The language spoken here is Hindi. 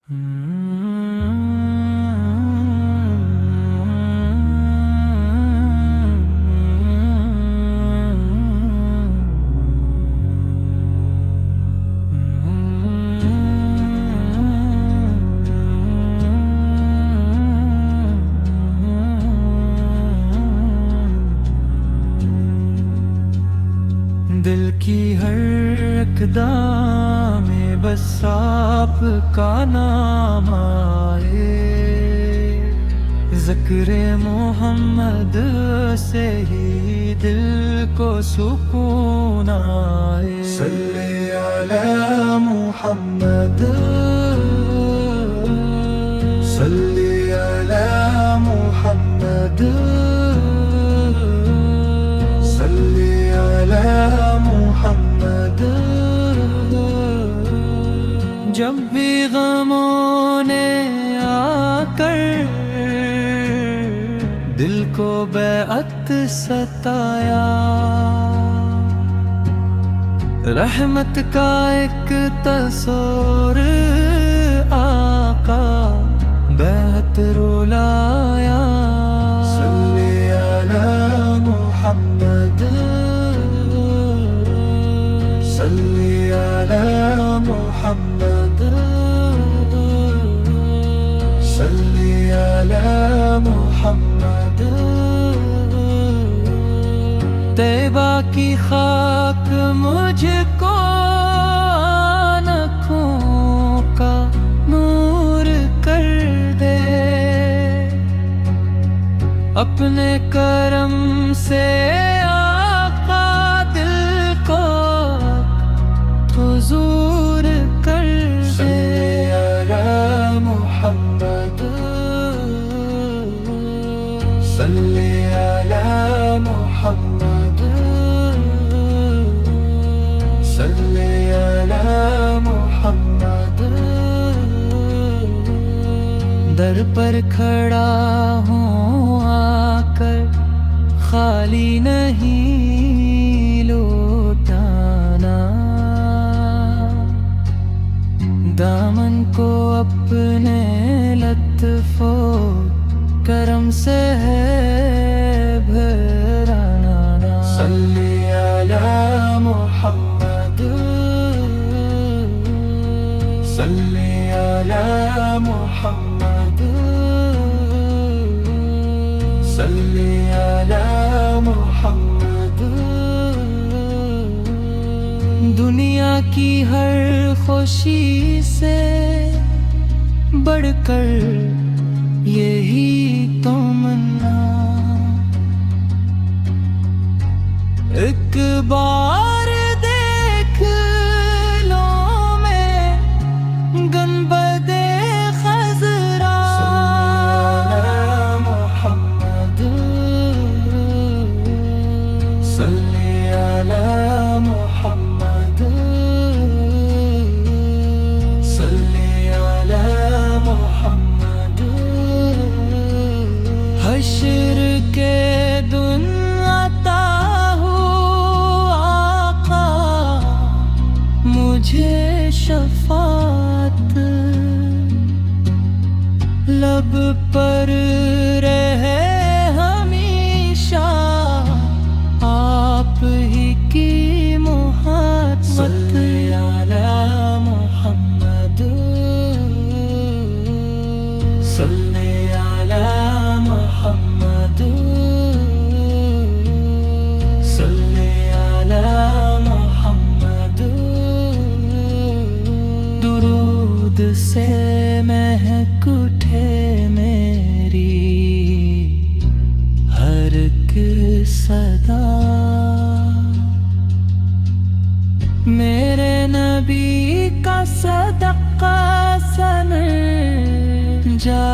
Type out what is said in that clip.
दिल की हर अक़दा में बस आपका नाम आए, ज़िक्र मोहम्मद से ही दिल को सुकून आए। सल्ले अला मुहम्मद, सल्ले अला मुहम्मद, सल्ले अला मुहम्मद। जब भी गमों ने आकर दिल को बेअत सताया, रहमत का एक तस्वीर आका बेहत रुलाया। सल्ले अला मुहम्मद, सल्ले अला मुहम्मद, सल्ले अला मुहम्मद। तैबा की खाक मुझको आँखों का नूर कर दे, अपने करम से आका दिल को हुजूर कर दे। सल्ले अला मुहम्मद, सल्ले अला मुहम्मद, सल्ले अला मुहम्मद। दर पर खड़ा हूँ आकर खाली नहीं लौटाना, दामन को अपने लत्फ़ो करम से है भराना। सल्ले अला मुहम्मद, सल्ले अला मुहम्मद, सल्ले अला मुहम्मद। दुनिया की हर खुशी से बढ़कर यही तमन्ना, एक बार देख लो मैं गनबदे खज़रा। सल्ले अला मुहम्मद, सल्ले अला मुहम्मद। हश्र के दिन आता हुआ आका मुझे शफ़ाअत, लब पर रहे हमेशा आप ही की मोहब्बत। सल्ले अला मुहम्मद, सल्ले अला मुहम्मद, सल्ले अला मुहम्मद। दुरूद से महक उठे मेरी हर एक सदा, मेरे नबी का सदका सनर जा